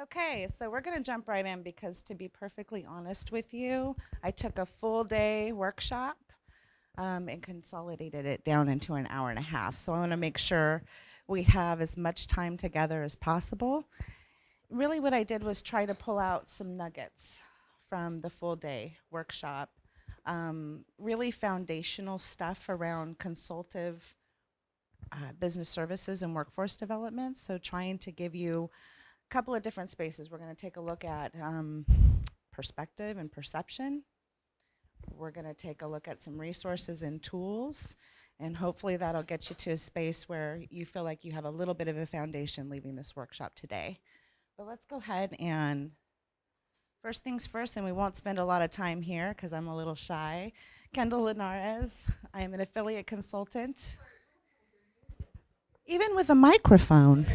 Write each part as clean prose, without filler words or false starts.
Okay, so we're going to jump right in because, to be perfectly honest with you, I took a full day workshop and consolidated it down into an hour and a half. So I want to make sure we have as much time together as possible. Really, what I did was try to pull out some nuggets from the full day workshop. Really foundational stuff around consultative business services and workforce development. So, trying to give you couple of different spaces. We're going to take a look at perspective and perception. We're going to take a look at some resources and tools, and hopefully that'll get you to a space where you feel like you have a little bit of a foundation leaving this workshop today. But let's go ahead and first things first, and we won't spend a lot of time here because I'm a little shy. Kendall Linares, I am an affiliate consultant, even with a microphone.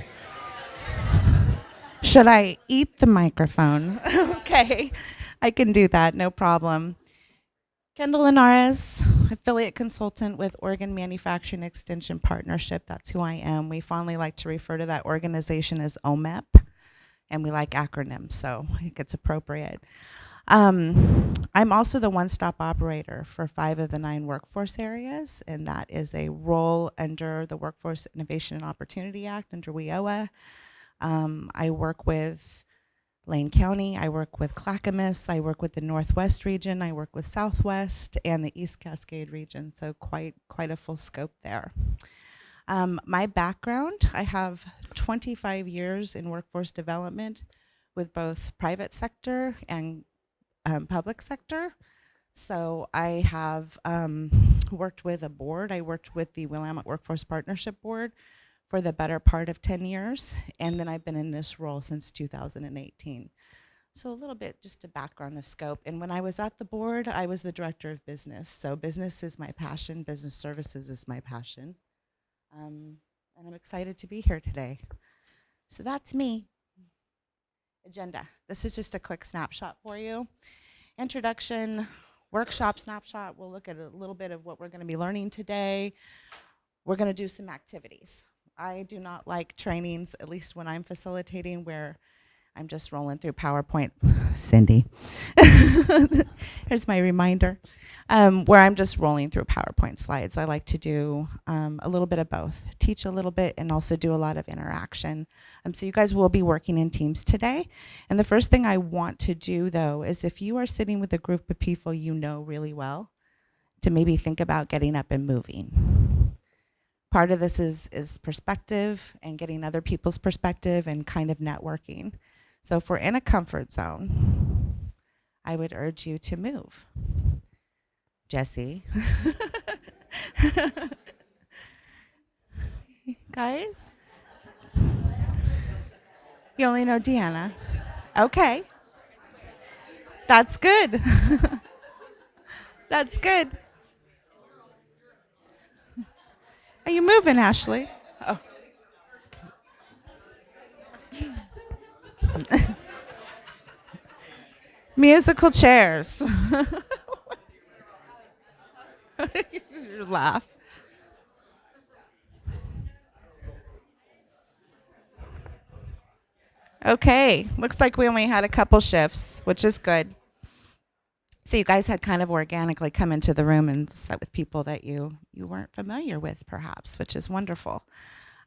Should I eat the microphone? Okay, I can do that, no problem. Kendall Linares, affiliate consultant with Oregon Manufacturing Extension Partnership. That's who I am. We fondly like to refer to that organization as OMEP, and we like acronyms, so I think it's appropriate. I'm also the one-stop operator for 5 of the 9 workforce areas, and that is a role under the Workforce Innovation and Opportunity Act under WIOA. I work with Lane County, I work with Clackamas, I work with the Northwest region, I work with Southwest and the East Cascade region, so quite a full scope there. My background, I have 25 years in workforce development with both private sector and public sector. So I have worked with a board. I worked with the Willamette Workforce Partnership Board for the better part of 10 years, and then I've been in this role since 2018. So a little bit just a background of scope. And when I was at the board, I was the director of business. So business is my passion, business services is my passion. And I'm excited to be here today. So that's me. Agenda. This is just a quick snapshot for you. Introduction, workshop snapshot. We'll look at a little bit of what we're going to be learning today. We're going to do some activities. I do not like trainings, at least when I'm facilitating, where I'm just rolling through PowerPoint. Cindy. Here's my reminder. Where I'm just rolling through PowerPoint slides. I like to do a little bit of both, teach a little bit and also do a lot of interaction. So you guys will be working in teams today. And the first thing I want to do, though, is if you are sitting with a group of people you know really well, to maybe think about getting up and moving. Part of this is perspective and getting other people's perspective and kind of networking. So if we're in a comfort zone, I would urge you to move. Jesse. Guys? You only know Deanna. Okay. That's good. That's good. Are you moving, Ashley? Oh. Musical chairs. You laugh. Okay, looks like we only had a couple shifts, which is good. So you guys had kind of organically come into the room and sat with people that you weren't familiar with, perhaps, which is wonderful.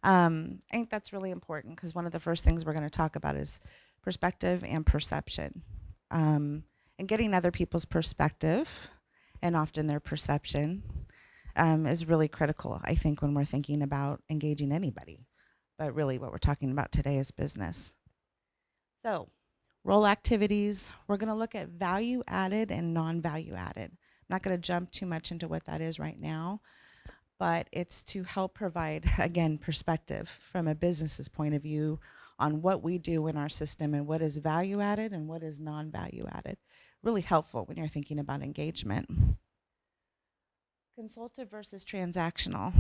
I think that's really important because one of the first things we're going to talk about is perspective and perception, and getting other people's perspective and often their perception is really critical. I think when we're thinking about engaging anybody, but really what we're talking about today is business. So, role activities, we're going to look at value added and non value added. I'm not going to jump too much into what that is right now, but it's to help provide, again, perspective from a business's point of view on what we do in our system and what is value added and what is non value added. Really helpful when you're thinking about engagement. Consultative versus transactional.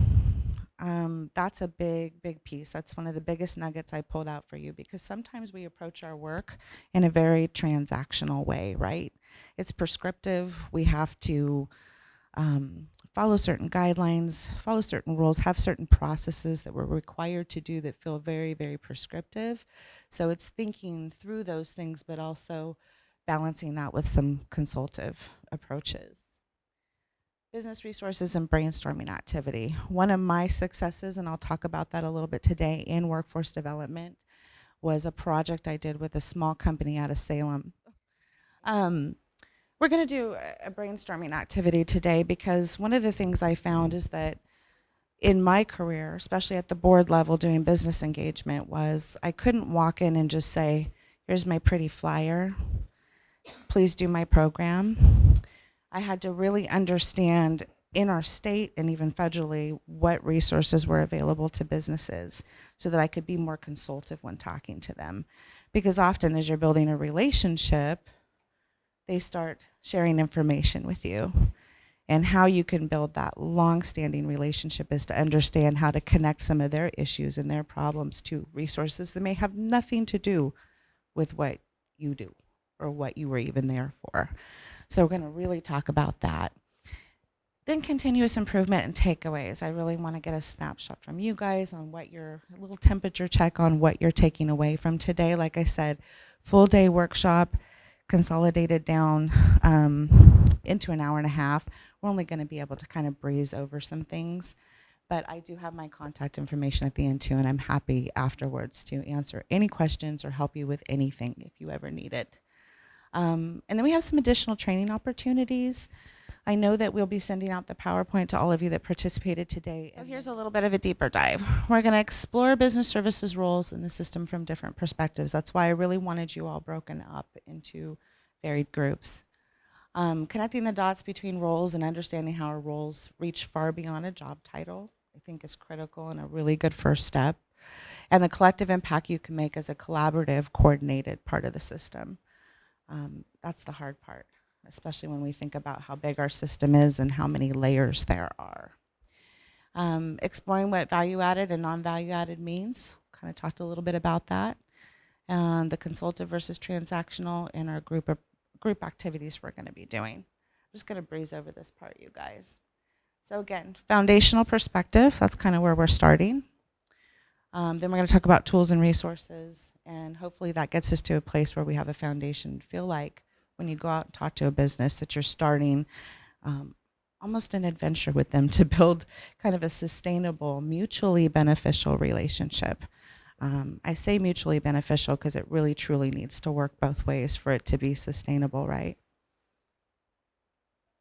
That's a big piece. That's one of the biggest nuggets I pulled out for you because sometimes we approach our work in a very transactional way, right? It's prescriptive. We have to follow certain guidelines, follow certain rules, have certain processes that we're required to do that feel very, very prescriptive. So it's thinking through those things, but also balancing that with some consultative approaches. Business resources and brainstorming activity. One of my successes, and I'll talk about that a little bit today in workforce development, was a project I did with a small company out of Salem. We're going to do a brainstorming activity today because one of the things I found is that in my career, especially at the board level doing business engagement, was I couldn't walk in and just say, here's my pretty flyer, please do my program. I had to really understand in our state and even federally what resources were available to businesses so that I could be more consultative when talking to them. Because often as you're building a relationship, they start sharing information with you. And how you can build that long-standing relationship is to understand how to connect some of their issues and their problems to resources that may have nothing to do with what you do or what you were even there for. So we're going to really talk about that. Then continuous improvement and takeaways. I really want to get a snapshot from you guys on what a little temperature check on what you're taking away from today. Like I said, full day workshop, consolidated down into an hour and a half. We're only going to be able to kind of breeze over some things. But I do have my contact information at the end too, and I'm happy afterwards to answer any questions or help you with anything if you ever need it. And then we have some additional training opportunities. I know that we'll be sending out the PowerPoint to all of you that participated today. So here's a little bit of a deeper dive. We're going to explore business services roles in the system from different perspectives. That's why I really wanted you all broken up into varied groups. Connecting the dots between roles and understanding how our roles reach far beyond a job title, I think is critical and a really good first step. And the collective impact you can make as a collaborative, coordinated part of the system. That's the hard part, especially when we think about how big our system is and how many layers there are. Exploring what value-added and non-value-added means. Kind of talked a little bit about that. And the consultative versus transactional in our group activities we're going to be doing. I'm just going to breeze over this part, you guys. So again, foundational perspective, that's kind of where we're starting. Then we're going to talk about tools and resources, and hopefully that gets us to a place where we have a foundation. Feel like when you go out and talk to a business that you're starting almost an adventure with them to build kind of a sustainable, mutually beneficial relationship. I say mutually beneficial because it really truly needs to work both ways for it to be sustainable, right?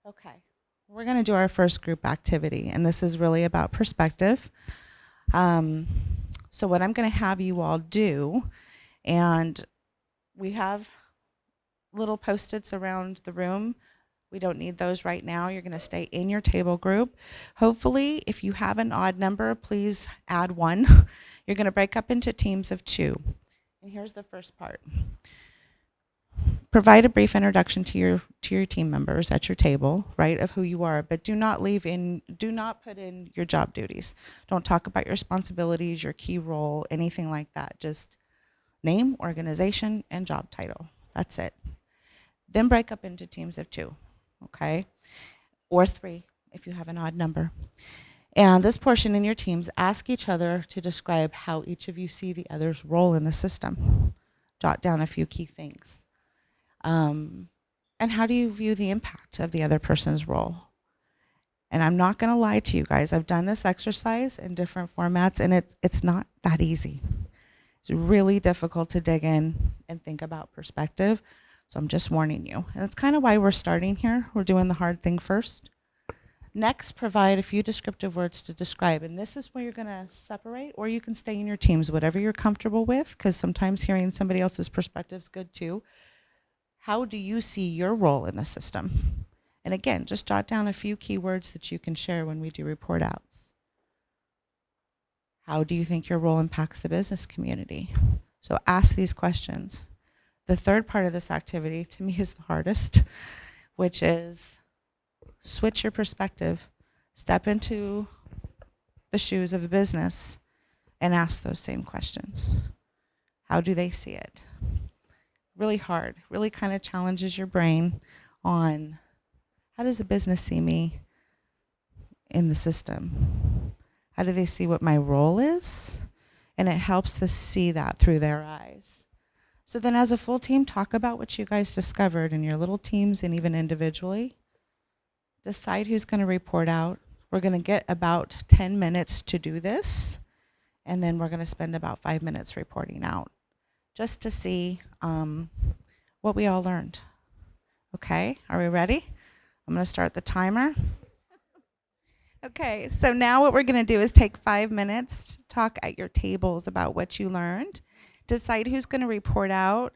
Okay, we're going to do our first group activity, and this is really about perspective. So what I'm going to have you all do, and we have little Post-its around the room. We don't need those right now. You're going to stay in your table group. Hopefully, if you have an odd number, please add one. You're going to break up into teams of 2. And here's the first part. Provide a brief introduction to your team members at your table, right, of who you are, but do not put in your job duties. Don't talk about your responsibilities, your key role, anything like that. Just name, organization, and job title. That's it. Then break up into teams of 2, okay? Or 3 if you have an odd number. And this portion in your teams, ask each other to describe how each of you see the other's role in the system. Jot down a few key things. And how do you view the impact of the other person's role? And I'm not going to lie to you guys. I've done this exercise in different formats, and it's not that easy. It's really difficult to dig in and think about perspective. So I'm just warning you. And that's kind of why we're starting here. We're doing the hard thing first. Next, provide a few descriptive words to describe. And this is where you're going to separate, or you can stay in your teams, whatever you're comfortable with, because sometimes hearing somebody else's perspective is good too. How do you see your role in the system? And again, just jot down a few keywords that you can share when we do report outs. How do you think your role impacts the business community? So ask these questions. The third part of this activity, to me, is the hardest, which is switch your perspective. Step into the shoes of a business and ask those same questions. How do they see it? Really hard, really kind of challenges your brain on how does a business see me? in the system? How do they see what my role is? And it helps us see that through their eyes. So then as a full team, talk about what you guys discovered in your little teams and even individually. Decide who's going to report out. We're going to get about 10 minutes to do this, and then we're going to spend about 5 minutes reporting out just to see what we all learned. Okay, are we ready? I'm going to start the timer. Okay, so now what we're going to do is take 5 minutes to talk at your tables about what you learned, decide who's going to report out,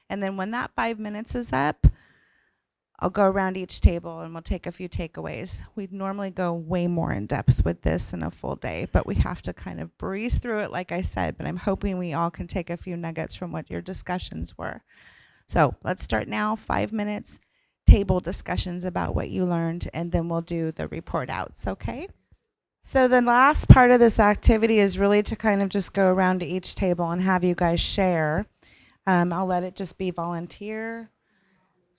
and then when that 5 minutes is up, I'll go around each table and we'll take a few takeaways. We'd normally go way more in depth with this in a full day, but we have to kind of breeze through it, like I said, but I'm hoping we all can take a few nuggets from what your discussions were. So let's start now, 5 minutes, table discussions about what you learned, and then we'll do the report outs, okay? So the last part of this activity is really to kind of just go around to each table and have you guys share. I'll let it just be volunteer.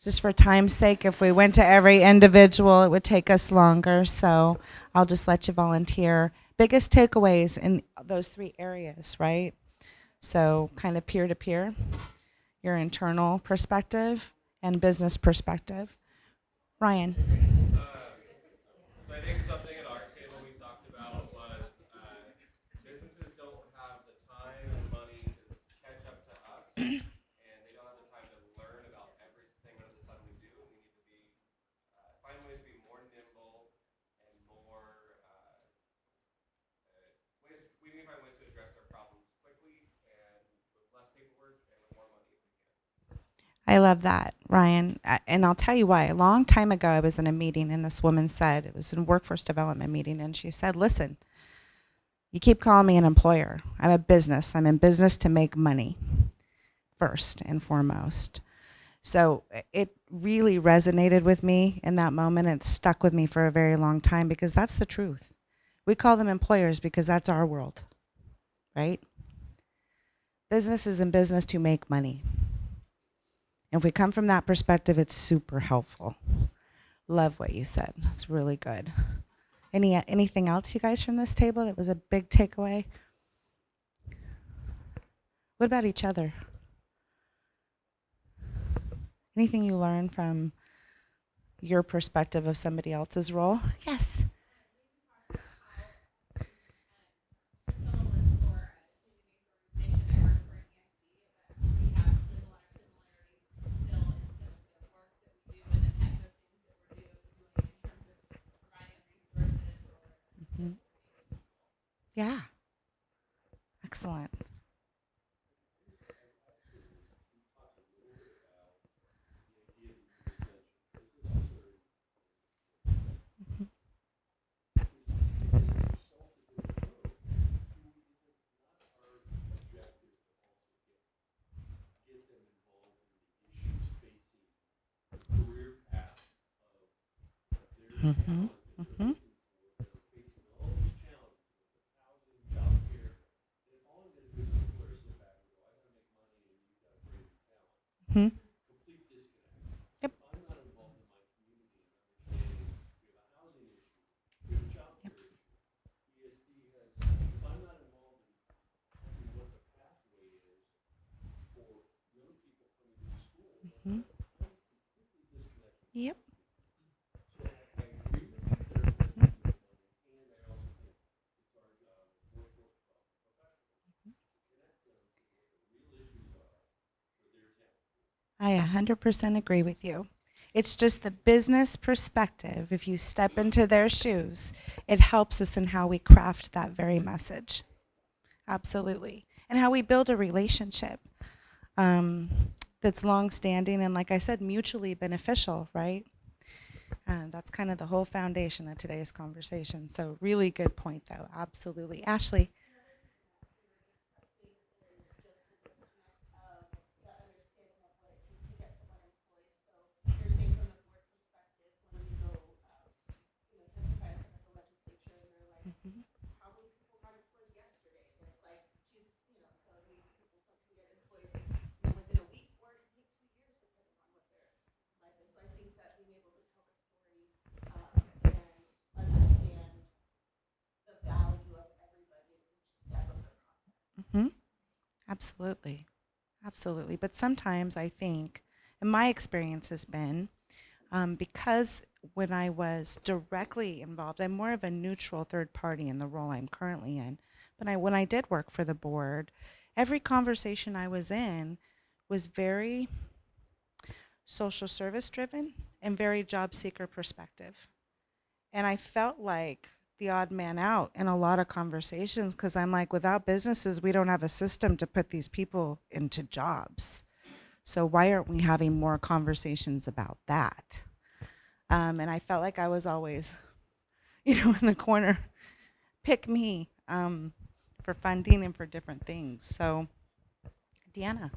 Just for time's sake, if we went to every individual, it would take us longer. So I'll just let you volunteer. Biggest takeaways in those 3 areas, right? So kind of peer-to-peer, your internal perspective, and business perspective. Ryan. So I think something at our table we talked about was businesses don't have the time and money to catch up to us, and they don't have the time to learn about everything under the sun we do. And we need to be find ways to be more nimble and more ways. We need to find ways to address their problems quickly and with less paperwork and with more money if we can. I love that, Ryan. And I'll tell you why. A long time ago, I was in a meeting, and this woman said, it was a workforce development meeting, and she said, listen, you keep calling me an employer. I'm a business. I'm in business to make money first and foremost. So it really resonated with me in that moment. It stuck with me for a very long time because that's the truth. We call them employers because that's our world, right? Business is in business to make money. If we come from that perspective, it's super helpful. Love what you said. It's really good. Anything else, you guys, from this table that was a big takeaway? What about each other? Anything you learned from your perspective of somebody else's role? Yes. Mhm. Yeah. Excellent. Mhm. Mhm. Mhm. Mhm. Yep. Yep. Mhm. Yep. I 100% agree with you. It's just the business perspective. If you step into their shoes, it helps us in how we craft that very message. Absolutely. And how we build a relationship um, that's long standing and, like I said, mutually beneficial, right? That's kind of the whole foundation of today's conversation. So, really good point, though. Absolutely. Ashley. Mhm. Absolutely. Absolutely. But sometimes I think, and my experience has been, because when I was directly involved, I'm more of a neutral third party in the role I'm currently in. But when I did work for the board, every conversation I was in was very social service driven and very job seeker perspective. And I felt like the odd man out in a lot of conversations because I'm like, without businesses, we don't have a system to put these people into jobs. So why aren't we having more conversations about that? And I felt like I was always, in the corner, pick me for funding and for different things. So, Deanna.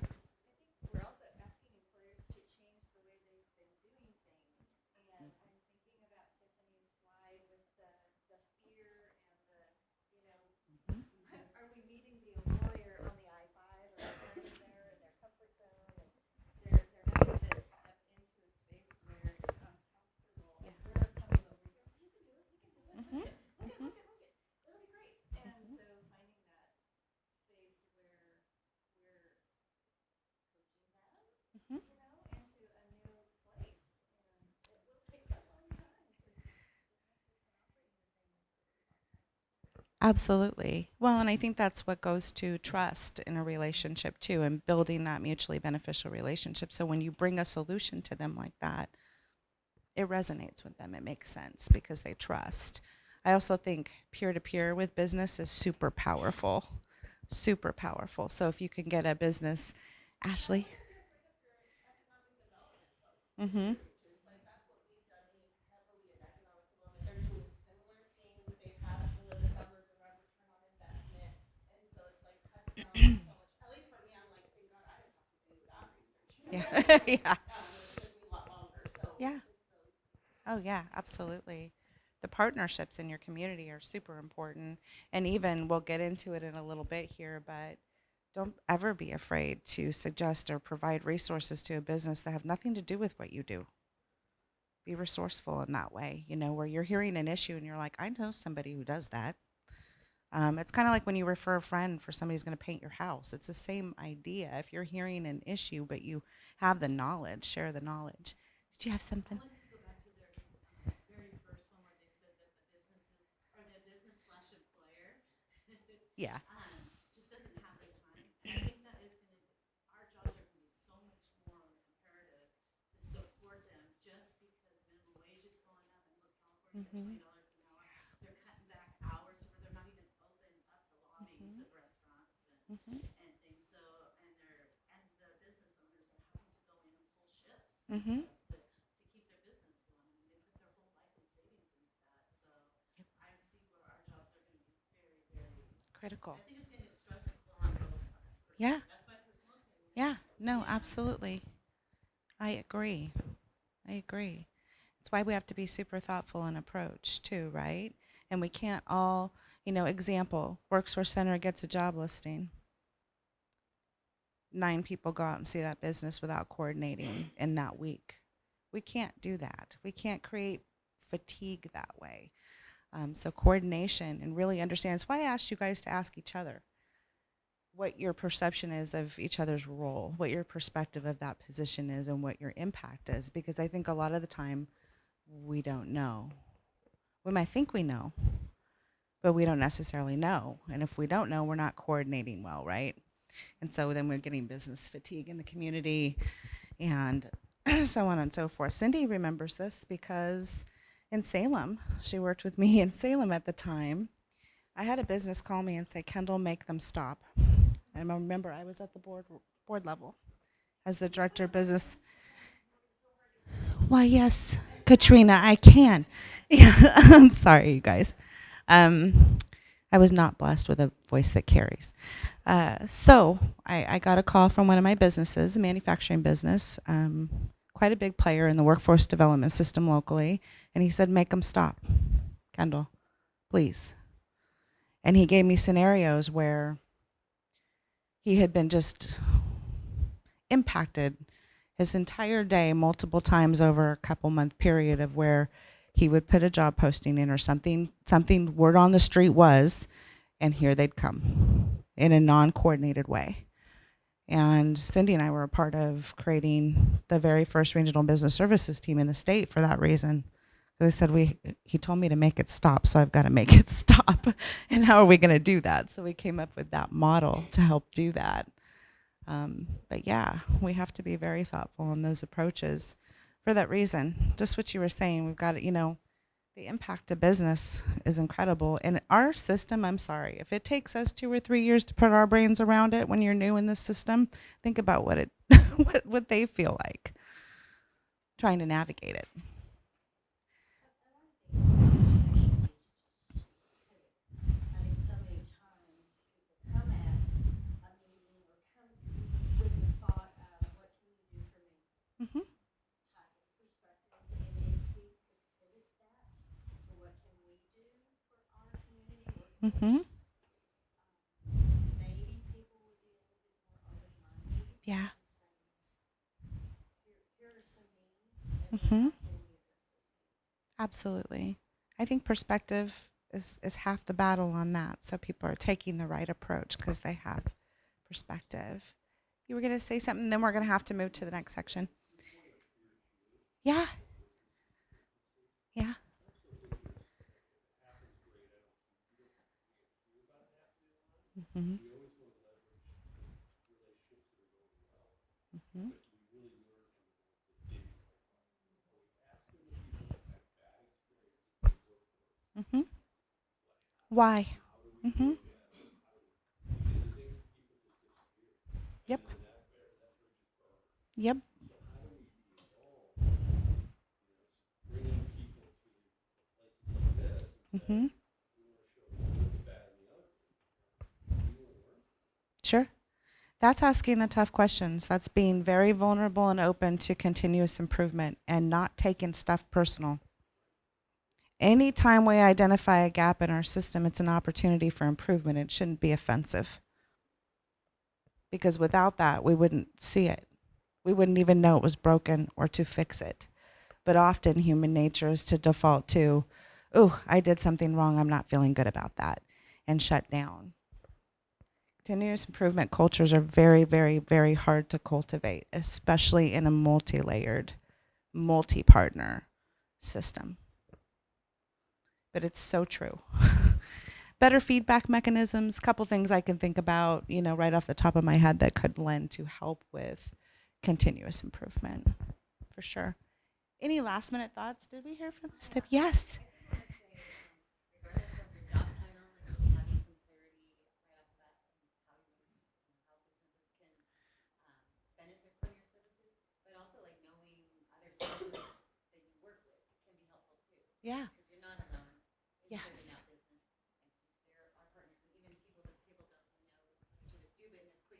Mhm. Mhm. Mhm. Absolutely. Well, and I think that's what goes to trust in a relationship too, and building that mutually beneficial relationship. So when you bring a solution to them like that, it resonates with them. It makes sense because they trust. I also think peer to peer with business is super powerful. Super powerful. So if you can get a business, Ashley. Mm-hmm. Yeah. Yeah. Yeah. Oh, yeah, absolutely. The partnerships in your community are super important. And even we'll get into it in a little bit here, but don't ever be afraid to suggest or provide resources to a business that have nothing to do with what you do. Be resourceful in that way, where you're hearing an issue and you're like, I know somebody who does that. It's kind of like when you refer a friend for somebody who's going to paint your house. It's the same idea. If you're hearing an issue, but you have the knowledge, share the knowledge. Did you have something? Yeah. Mm-hmm. Mm-hmm. Mm-hmm. Critical. Yeah. Yeah. No, absolutely. I agree. I agree. It's why we have to be super thoughtful in approach too, right? And we can't all, example, Worksource Center gets a job listing. 9 people go out and see that business without coordinating in that week. We can't do that. We can't create fatigue that way. So coordination and really understand. It's why I asked you guys to ask each other what your perception is of each other's role, what your perspective of that position is, and what your impact is. Because I think a lot of the time we don't know. We might think we know, but we don't necessarily know. And if we don't know, we're not coordinating well, right? And so then we're getting business fatigue in the community and so on and so forth. Cindy remembers this because in Salem, she worked with me in Salem at the time. I had a business call me and say, Kendall, make them stop. And I remember I was at the board level as the director of business. Why, yes, Katrina, I can. Yeah, I'm sorry, you guys. Um, I was not blessed with a voice that carries. So I got a call from one of my businesses, a manufacturing business, quite a big player in the workforce development system locally, and he said, make them stop, Kendall, please. And he gave me scenarios where he had been just impacted his entire day multiple times over a couple month period of where he would put a job posting in or something word on the street was, and here they'd come in a non-coordinated way. And Cindy and I were a part of creating the very first regional business services team in the state for that reason. They said he told me to make it stop, so I've got to make it stop. And how are we going to do that? So we came up with that model to help do that. But yeah, we have to be very thoughtful in those approaches for that reason. Just what you were saying, we've got to, the impact of business is incredible. And our system, I'm sorry, if it takes us 2 or 3 years to put our brains around it when you're new in this system, think about what it what they feel like trying to navigate it. Mm-hmm. Mm-hmm. Yeah. Mm-hmm. Absolutely. I think perspective is half the battle on that. So people are taking the right approach because they have perspective. You were going to say something, then we're going to have to move to the next section. Yeah. Yeah. Mm-hmm. Mm-hmm. Mm-hmm. Why? Mm-hmm. Yep. Yep. Mm-hmm. Sure. That's asking the tough questions. That's being very vulnerable and open to continuous improvement and not taking stuff personal. Anytime we identify a gap in our system, it's an opportunity for improvement. It shouldn't be offensive. Because without that, we wouldn't see it. We wouldn't even know it was broken or to fix it. But often human nature is to default to, oh, I did something wrong. I'm not feeling good about that, and shut down. Continuous improvement cultures are very, very, very hard to cultivate, especially in a multi-layered, multi-partner system. But it's so true. Better feedback mechanisms, couple things I can think about, right off the top of my head that could lend to help with continuous improvement, for sure. Any last minute thoughts? Did we hear from this tip? Yes. Yeah. Yes.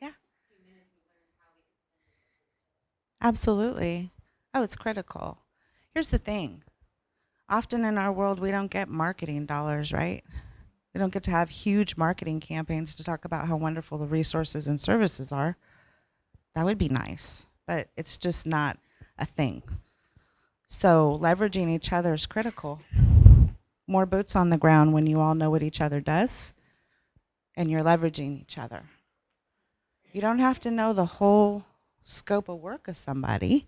Yeah. Absolutely. Oh, it's critical. Here's the thing. Often in our world, we don't get marketing dollars, right? We don't get to have huge marketing campaigns to talk about how wonderful the resources and services are. That would be nice, but it's just not a thing. So leveraging each other is critical. More boots on the ground when you all know what each other does and you're leveraging each other. You don't have to know the whole scope of work of somebody.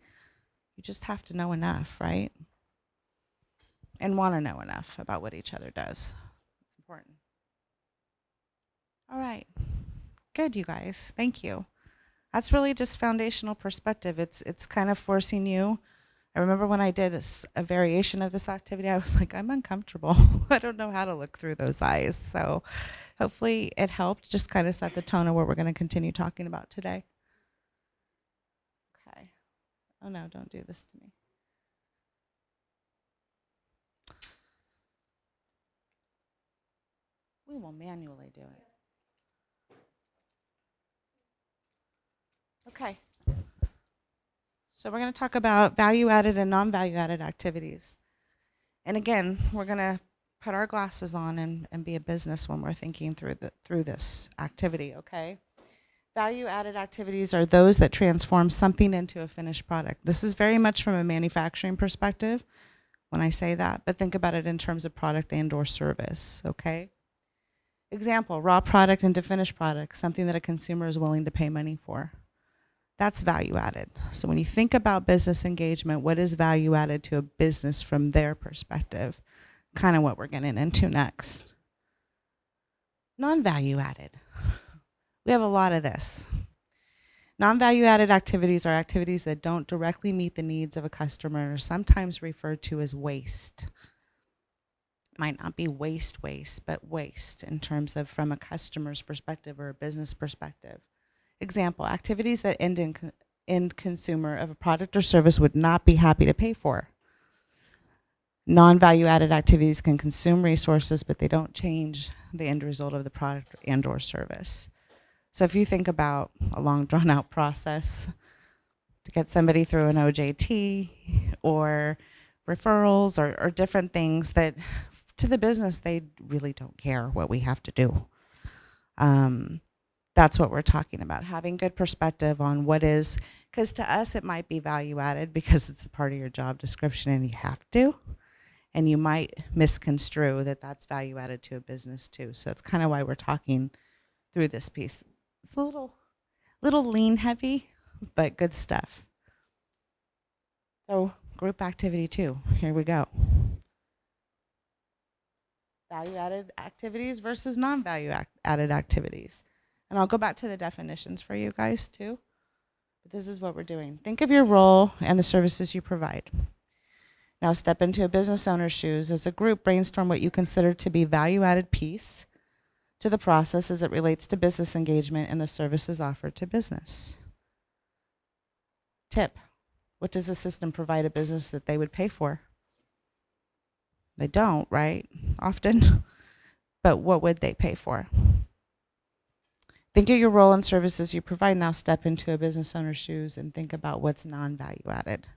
You just have to know enough, right? And want to know enough about what each other does. It's important. All right. Good, you guys. Thank you. That's really just foundational perspective. It's kind of forcing you. I remember when I did a variation of this activity, I was like, I'm uncomfortable. I don't know how to look through those eyes. So hopefully it helped just kind of set the tone of what we're going to continue talking about today. Okay. Oh no, don't do this to me. We will manually do it. Okay. So we're going to talk about value-added and non-value-added activities. And again, we're going to put our glasses on and be a business when we're thinking through this activity, okay? Value-added activities are those that transform something into a finished product. This is very much from a manufacturing perspective when I say that, but think about it in terms of product and or service, okay? Example, raw product into finished product, something that a consumer is willing to pay money for. That's value added. So when you think about business engagement, what is value added to a business from their perspective? Kind of what we're getting into next. Non-value added. We have a lot of this. Non-value added activities are activities that don't directly meet the needs of a customer and are sometimes referred to as waste. Might not be waste, but waste in terms of from a customer's perspective or a business perspective. Example, activities that end consumer of a product or service would not be happy to pay for. Non-value added activities can consume resources, but they don't change the end result of the product and or service. So if you think about a long drawn out process to get somebody through an OJT or referrals or different things that to the business, they really don't care what we have to do. That's what we're talking about, having good perspective on what is, because to us it might be value added because it's a part of your job description and you have to, and you might misconstrue that that's value added to a business too. So that's kind of why we're talking through this piece. It's a little lean heavy, but good stuff. So group activity 2, here we go. Value added activities versus non-value added activities. And I'll go back to the definitions for you guys too. But this is what we're doing. Think of your role and the services you provide. Now step into a business owner's shoes. As a group, brainstorm what you consider to be value-added piece to the process as it relates to business engagement and the services offered to business. Tip, what does the system provide a business that they would pay for? They don't, right? Often. But what would they pay for? Think of your role and services you provide. Now step into a business owner's shoes and think about what's non-value added.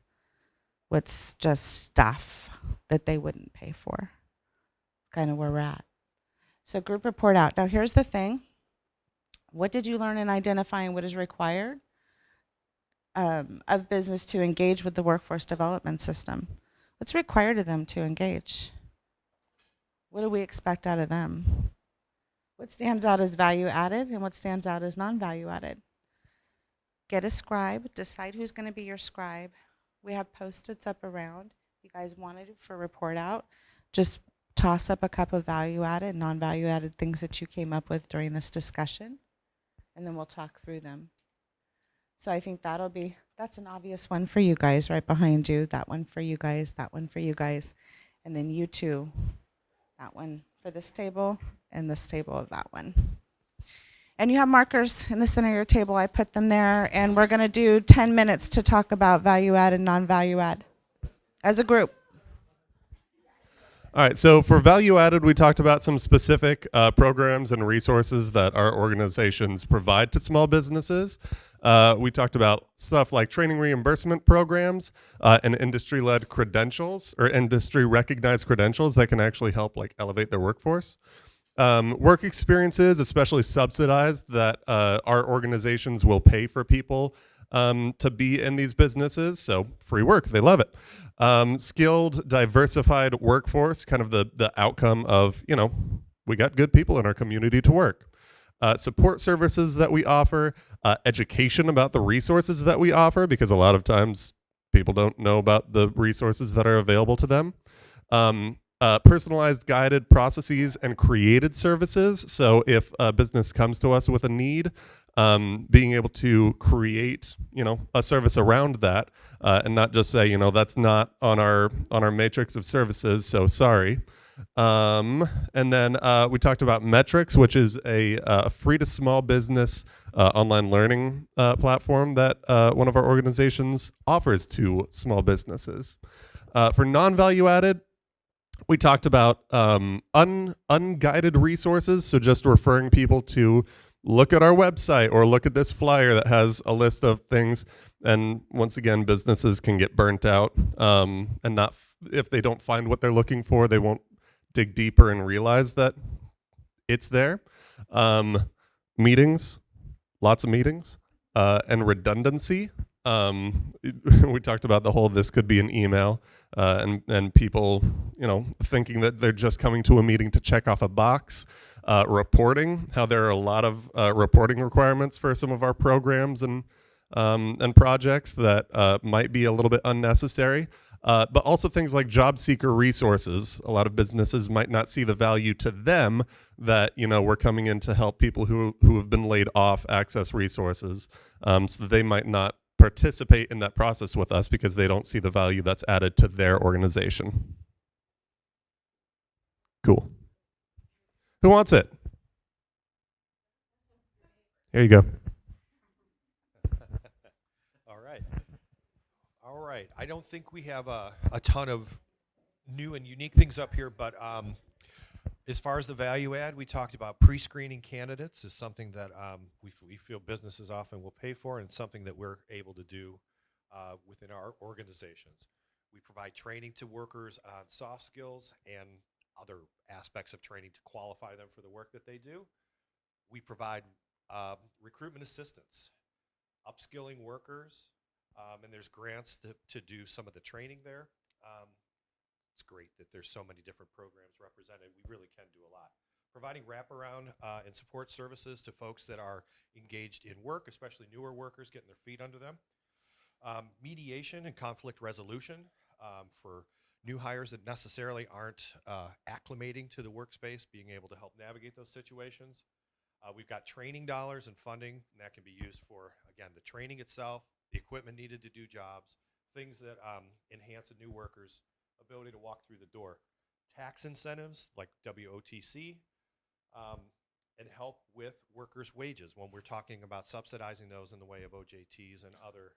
What's just stuff that they wouldn't pay for. It's kind of where we're at. So group report out. Now here's the thing. What did you learn in identifying what is required of business to engage with the workforce development system? What's required of them to engage? What do we expect out of them? What stands out as value added and what stands out as non-value added? Get a scribe, decide who's going to be your scribe. We have Post-its up around. If you guys wanted it for report out, just toss up a cup of value added, non-value added things that you came up with during this discussion, and then we'll talk through them. So I think that's an obvious one for you guys right behind you, that one for you guys, that one for you guys, and then you two, that one for this table, and this table of that one. And you have markers in the center of your table. I put them there, and we're going to do 10 minutes to talk about value add and non-value add as a group. All right, so for value added, we talked about some specific programs and resources that our organizations provide to small businesses. We talked about stuff like training reimbursement programs and industry-led credentials or industry-recognized credentials that can actually help like elevate their workforce. Work experiences, especially subsidized, that our organizations will pay for people to be in these businesses. So free work, they love it. Skilled, diversified workforce, kind of the outcome of, we got good people in our community to work. Support services that we offer, education about the resources that we offer, because a lot of times people don't know about the resources that are available to them. Personalized guided processes and created services. So if a business comes to us with a need, being able to create, a service around that, and not just say, that's not on our matrix of services, so sorry. And then we talked about Metrics, which is a free to small business online learning platform that one of our organizations offers to small businesses. For non-value added, we talked about unguided resources, so just referring people to look at our website or look at this flyer that has a list of things. And once again, businesses can get burnt out and not, if they don't find what they're looking for, they won't dig deeper and realize that it's there. Meetings, lots of meetings, and redundancy. We talked about the whole, this could be an email, and people, thinking that they're just coming to a meeting to check off a box. Reporting, how there are a lot of reporting requirements for some of our programs and and projects that might be a little bit unnecessary. But also things like job seeker resources. A lot of businesses might not see the value to them that, we're coming in to help people who have been laid off access resources, so that they might not participate in that process with us because they don't see the value that's added to their organization. Cool. Who wants it? Here you go. All right. All right. I don't think we have a ton of new and unique things up here, but as far as the value add, we talked about pre-screening candidates is something that we feel businesses often will pay for, and something that we're able to do within our organizations. We provide training to workers on soft skills and other aspects of training to qualify them for the work that they do. We provide recruitment assistance, upskilling workers, and there's grants to do some of the training there. It's great that there's so many different programs represented. We really can do a lot. Providing wraparound and support services to folks that are engaged in work, especially newer workers getting their feet under them. Mediation and conflict resolution for new hires that necessarily aren't acclimating to the workspace, being able to help navigate those situations. We've got training dollars and funding, and that can be used for, again, the training itself, the equipment needed to do jobs, things that enhance a new worker's ability to walk through the door. Tax incentives like WOTC, and help with workers' wages when we're talking about subsidizing those in the way of OJTs and other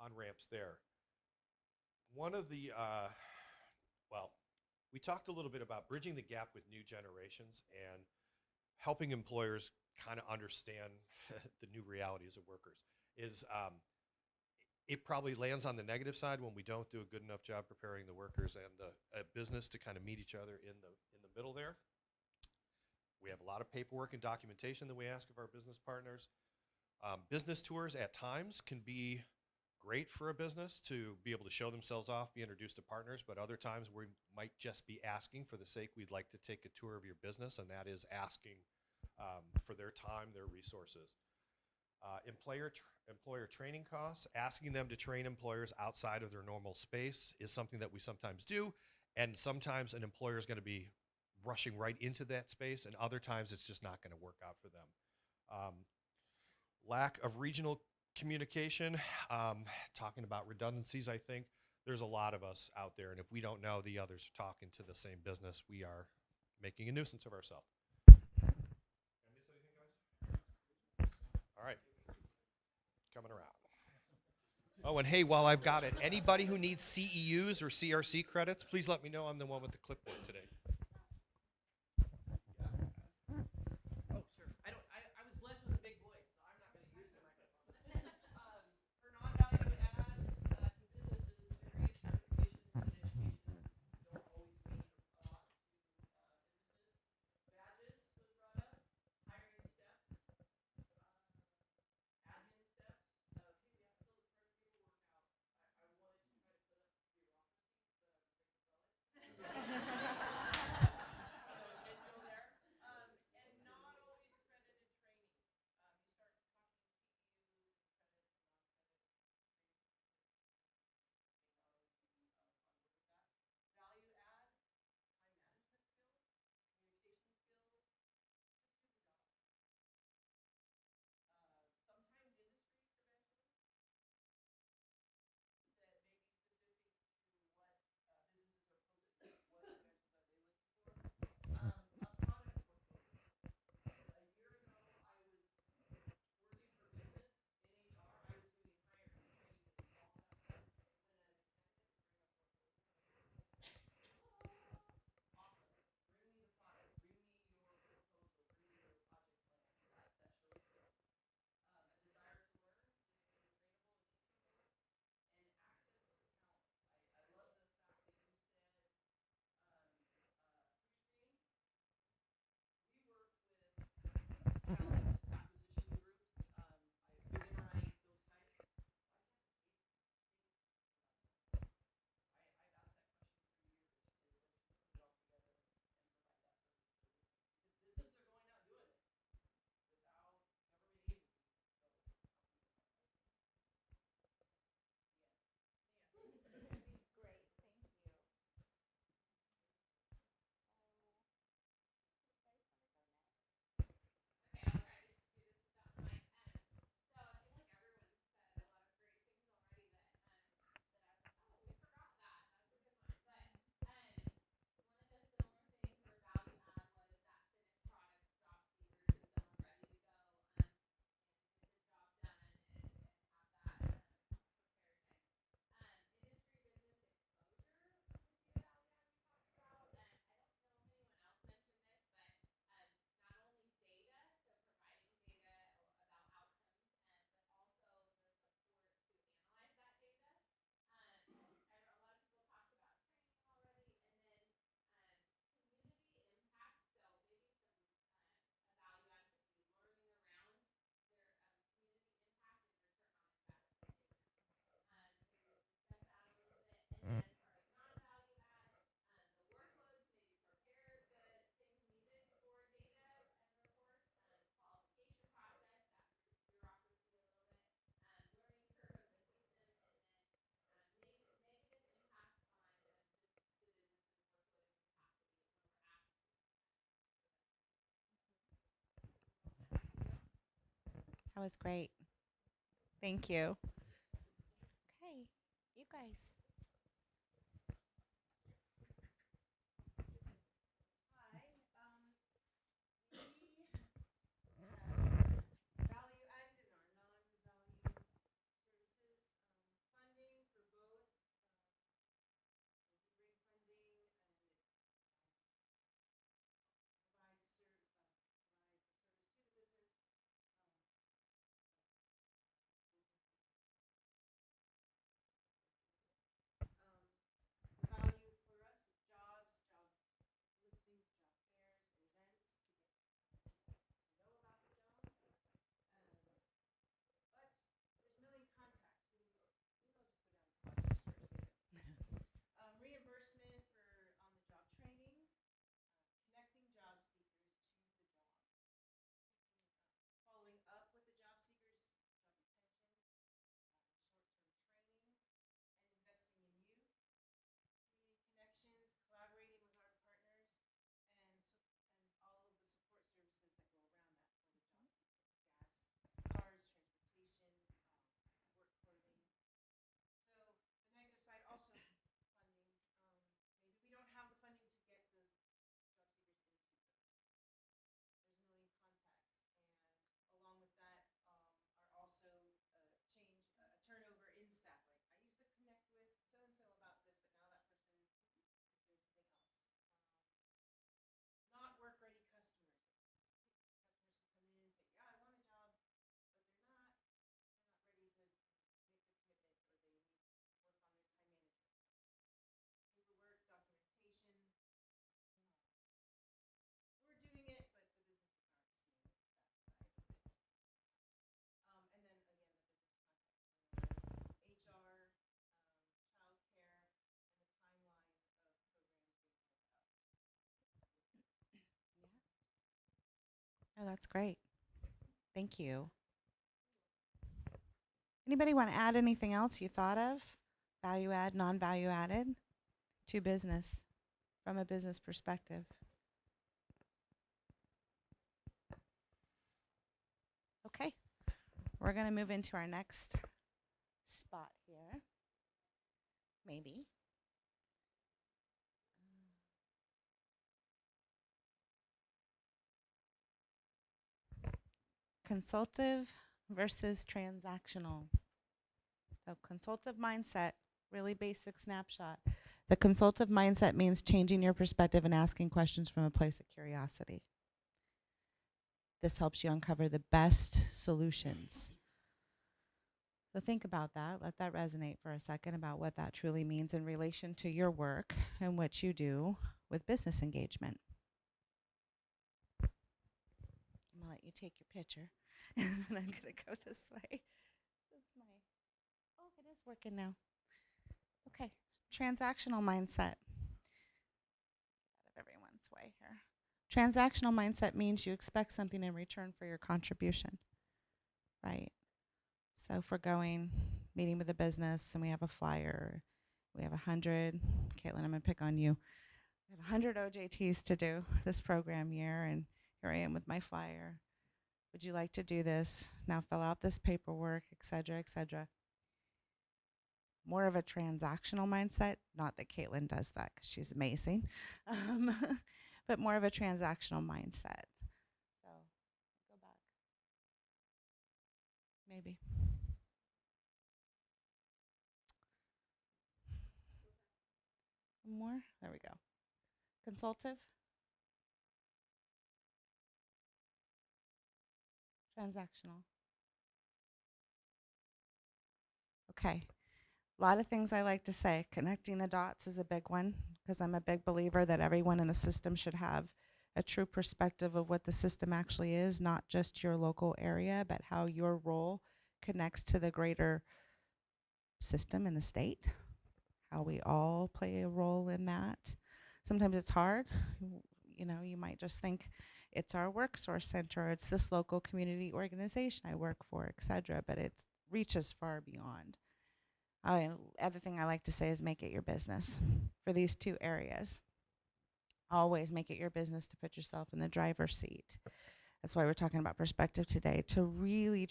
on-ramps there. One of the, we talked a little bit about bridging the gap with new generations and helping employers kind of understand the new realities of workers. It probably lands on the negative side when we don't do a good enough job preparing the workers and the business to kind of meet each other in the middle there. We have a lot of paperwork and documentation that we ask of our business partners. Business tours at times can be great for a business to be able to show themselves off, be introduced to partners, but other times we might just be asking for the sake we'd like to take a tour of your business, and that is asking for their time, their resources. Employer training costs, asking them to train employers outside of their normal space is something that we sometimes do, and sometimes an employer is going to be rushing right into that space, and other times it's just not going to work out for them. Lack of regional communication, talking about redundancies, I think there's a lot of us out there, and if we don't know the others are talking to the same business, we are making a nuisance of ourselves. All right, coming around. Oh, and hey, while I've got it, anybody who needs CEUs or CRC credits, please let me know. I'm the one with the clipboard today. That was great. Thank you. Okay, you guys. Oh, that's great. Thank you. Anybody want to add anything else you thought of? Value add, non-value added to business from a business perspective. Okay. We're going to move into our next spot here. Maybe. Consultative versus transactional. So, consultative mindset, really basic snapshot. The consultative mindset means changing your perspective and asking questions from a place of curiosity. This helps you uncover the best solutions. So think about that. Let that resonate for a second about what that truly means in relation to your work and what you do with business engagement. I'm going to let you take your picture, and then I'm going to go this way. Oh, it is working now. Okay, transactional mindset. Out of everyone's way here. Transactional mindset means you expect something in return for your contribution, right? So if we're going, meeting with a business, and we have a flyer, we have 100, Caitlin, I'm going to pick on you. We have 100 OJTs to do this program year, and here I am with my flyer. Would you like to do this? Now fill out this paperwork, et cetera, et cetera. More of a transactional mindset, not that Caitlin does that because she's amazing, but more of a transactional mindset. So go back. Maybe. More? There we go. Consultative? Transactional. Okay. A lot of things I like to say. Connecting the dots is a big one because I'm a big believer that everyone in the system should have a true perspective of what the system actually is, not just your local area, but how your role connects to the greater system in the state, how we all play a role in that. Sometimes it's hard. You know, you might just think it's our work source center, it's this local community organization I work for, et cetera, but it reaches far beyond. Other thing I like to say is make it your business for these two areas. Always make it your business to put yourself in the driver's seat. That's why we're talking about perspective today, to really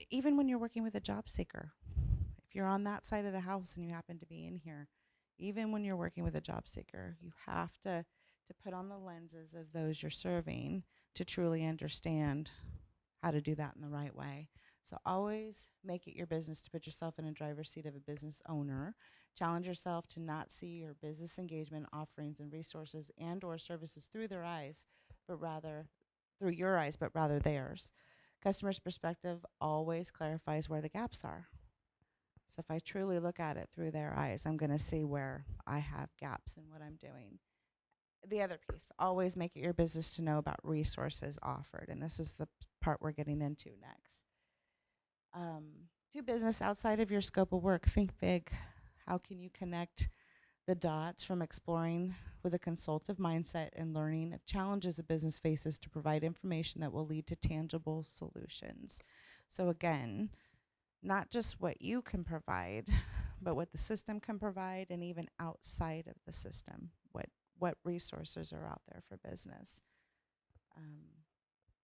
even when you're working with a job seeker, if you're on that side of the house and you happen to be in here, even when you're working with a job seeker, you have to put on the lenses of those you're serving to truly understand how to do that in the right way. So always make it your business to put yourself in a driver's seat of a business owner. Challenge yourself to not see your business engagement offerings and resources and or services through their eyes, but rather through your eyes, but rather theirs. Customer's perspective always clarifies where the gaps are. So if I truly look at it through their eyes, I'm going to see where I have gaps in what I'm doing. The other piece, always make it your business to know about resources offered. And this is the part we're getting into next. Do business outside of your scope of work. Think big. How can you connect the dots from exploring with a consultative mindset and learning of challenges a business faces to provide information that will lead to tangible solutions? So again, not just what you can provide, but what the system can provide, and even outside of the system, what resources are out there for business.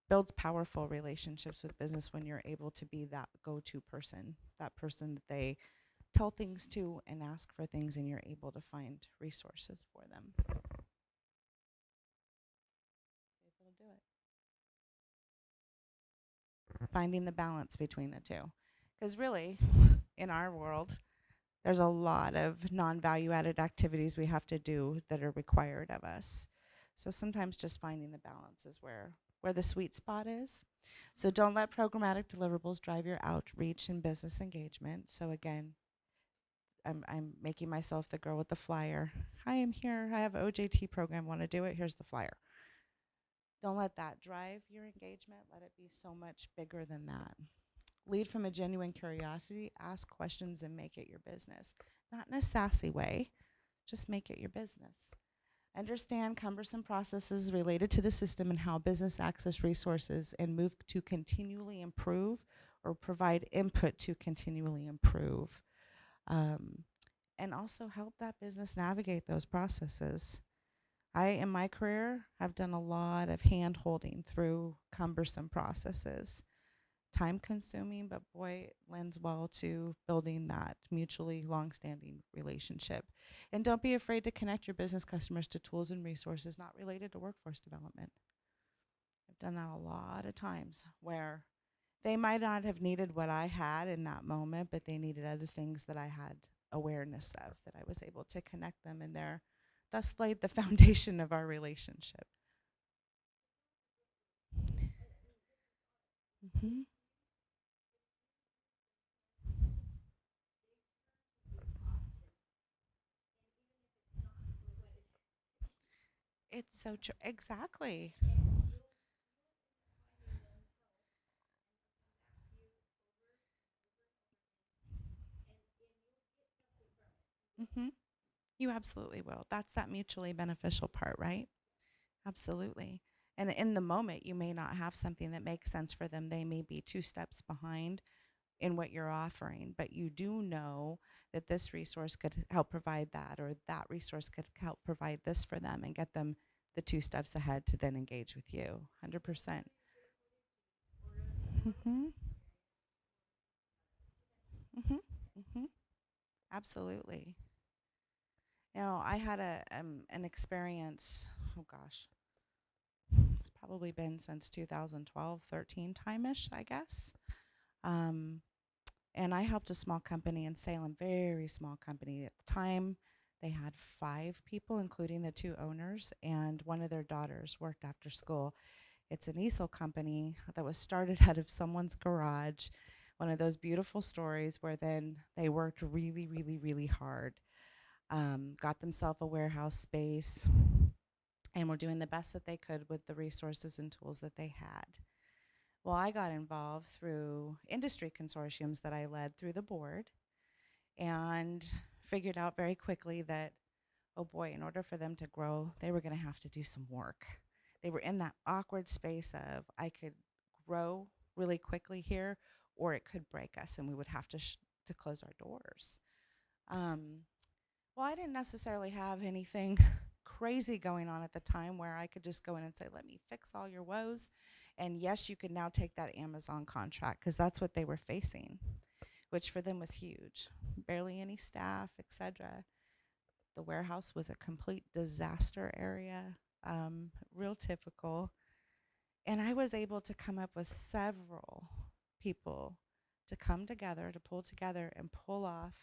Builds powerful relationships with business when you're able to be that go-to person, that person that they tell things to and ask for things, and you're able to find resources for them. Able to do it. Finding the balance between the two. Because really, in our world, there's a lot of non-value-added activities we have to do that are required of us. So sometimes just finding the balance is where the sweet spot is. So don't let programmatic deliverables drive your outreach and business engagement. So again, I'm making myself the girl with the flyer. Hi, I'm here. I have an OJT program. Want to do it? Here's the flyer. Don't let that drive your engagement. Let it be so much bigger than that. Lead from a genuine curiosity. Ask questions and make it your business. Not in a sassy way. Just make it your business. Understand cumbersome processes related to the system and how business access resources and move to continually improve or provide input to continually improve. And also help that business navigate those processes. I, in my career, have done a lot of hand-holding through cumbersome processes. Time-consuming, but boy, it lends well to building that mutually long-standing relationship. And don't be afraid to connect your business customers to tools and resources not related to workforce development. I've done that a lot of times where they might not have needed what I had in that moment, but they needed other things that I had awareness of, that I was able to connect them, and thus laid the foundation of our relationship. Mm-hmm. It's so true. Exactly. Mm-hmm. You absolutely will. That's that mutually beneficial part, right? Absolutely. And in the moment, you may not have something that makes sense for them. They may be 2 steps behind in what you're offering, but you do know that this resource could help provide that, or that resource could help provide this for them and get them the 2 steps ahead to then engage with you. 100%. Mm-hmm. Mm-hmm. Mm-hmm. Absolutely. I had an experience, oh gosh, it's probably been since 2012, 13 time-ish, I guess. Um, and I helped a small company in Salem, very small company. At the time, they had 5 people, including the 2 owners, and one of their daughters worked after school. It's an easel company that was started out of someone's garage, one of those beautiful stories where then they worked really, really, really hard, got themselves a warehouse space, and were doing the best that they could with the resources and tools that they had. Well, I got involved through industry consortiums that I led through the board, and figured out very quickly that, oh boy, in order for them to grow, they were going to have to do some work. They were in that awkward space of, I could grow really quickly here, or it could break us, and we would have to close our doors. Well, I didn't necessarily have anything crazy going on at the time where I could just go in and say, let me fix all your woes And yes, you could now take that Amazon contract because that's what they were facing, which for them was huge. Barely any staff, etc. The warehouse was a complete disaster area, real typical. And I was able to come up with several people to come together, to pull together and pull off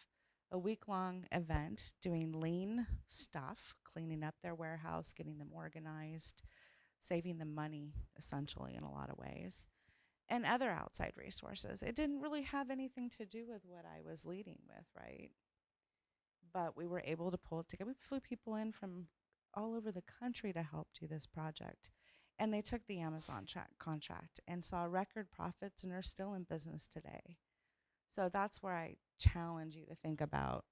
a week-long event doing lean stuff, cleaning up their warehouse, getting them organized, saving them money, essentially, in a lot of ways, and other outside resources. It didn't really have anything to do with what I was leading with, right? But we were able to pull it together. We flew people in from all over the country to help do this project. And they took the Amazon contract and saw record profits and are still in business today. So that's where I challenge you to think about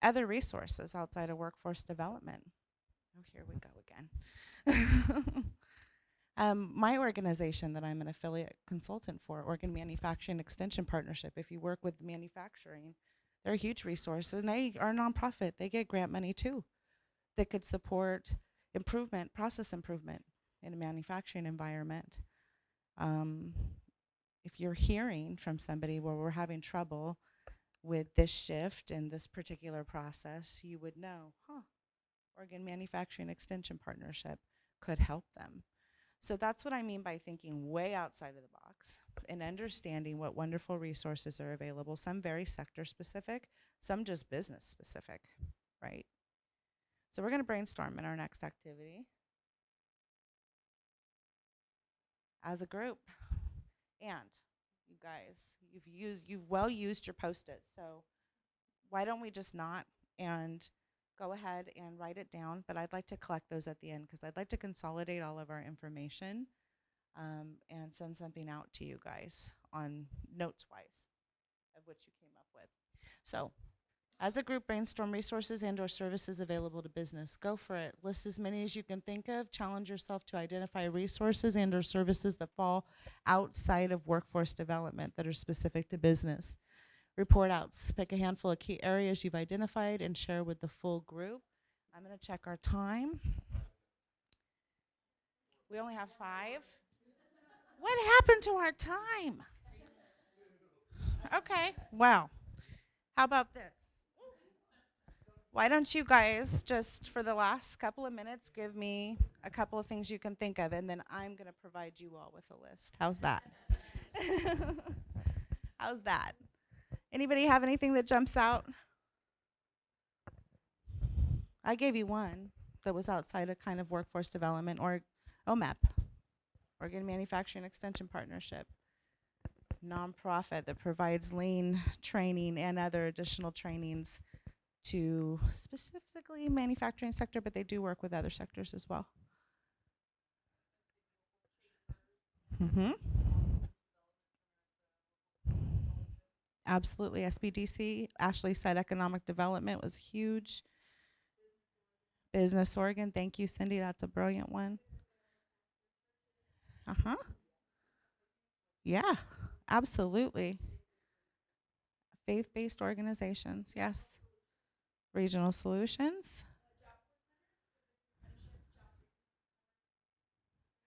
other resources outside of workforce development. Oh, here we go again. My organization that I'm an affiliate consultant for, Oregon Manufacturing Extension Partnership, if you work with manufacturing, they're a huge resource, and they are a nonprofit. They get grant money too that could support improvement, process improvement in a manufacturing environment. If you're hearing from somebody where we're having trouble with this shift and this particular process, you would know, Oregon Manufacturing Extension Partnership could help them. So that's what I mean by thinking way outside of the box and understanding what wonderful resources are available, some very sector specific, some just business specific, right? So we're going to brainstorm in our next activity as a group. And you guys, you've well used your Post-its, so why don't we just not and go ahead and write it down, but I'd like to collect those at the end because I'd like to consolidate all of our information and send something out to you guys on notes-wise of what you came up with. So as a group, brainstorm resources and or services available to business. Go for it. List as many as you can think of. Challenge yourself to identify resources and or services that fall outside of workforce development that are specific to business. Report outs. Pick a handful of key areas you've identified and share with the full group. I'm going to check our time. We only have 5. What happened to our time? Okay, well, how about this? Why don't you guys just for the last couple of minutes give me a couple of things you can think of, and then I'm going to provide you all with a list. How's that? How's that? Anybody have anything that jumps out? I gave you one that was outside of kind of workforce development or OMAP, Oregon Manufacturing Extension Partnership, nonprofit that provides lean training and other additional trainings to specifically manufacturing sector, but they do work with other sectors as well. Mm-hmm. Absolutely. SBDC, Ashley said economic development was huge. Business Oregon, thank you, Cindy. That's a brilliant one. Uh-huh. Yeah, absolutely. Faith-based organizations, yes. Regional solutions.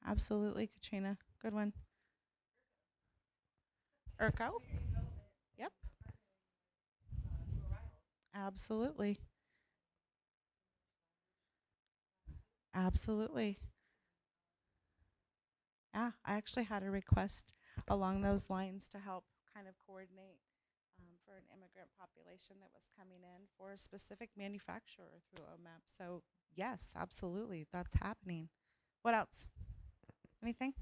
Absolutely, Katrina. Good one. ERCO. Yep. Absolutely. Absolutely. Yeah, I actually had a request along those lines to help kind of coordinate for an immigrant population that was coming in for a specific manufacturer through OMAP. So yes, absolutely, that's happening. What else? Anything?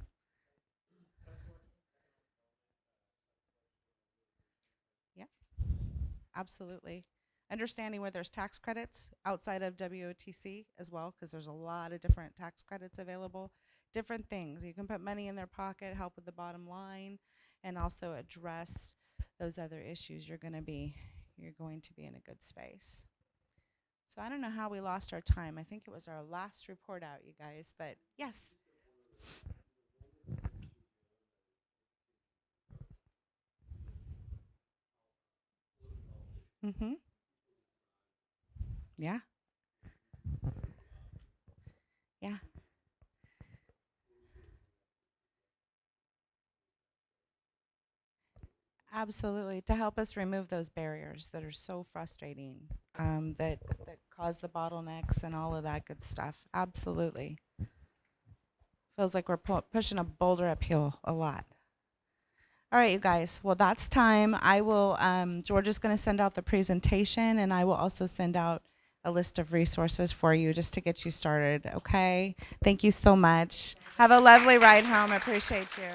Yeah, absolutely. Understanding where there's tax credits outside of WOTC as well, because there's a lot of different tax credits available. Different things. You can put money in their pocket, help with the bottom line, and also address those other issues. You're going to be in a good space. So I don't know how we lost our time. I think it was our last report out, you guys, but yes. Mm-hmm. Yeah. Yeah. Absolutely, to help us remove those barriers that are so frustrating, that cause the bottlenecks and all of that good stuff. Absolutely. Feels like we're pushing a boulder uphill a lot. All right, you guys. Well, that's time. I will. George is going to send out the presentation, and I will also send out a list of resources for you just to get you started. Okay. Thank you so much. Have a lovely ride home. I appreciate you.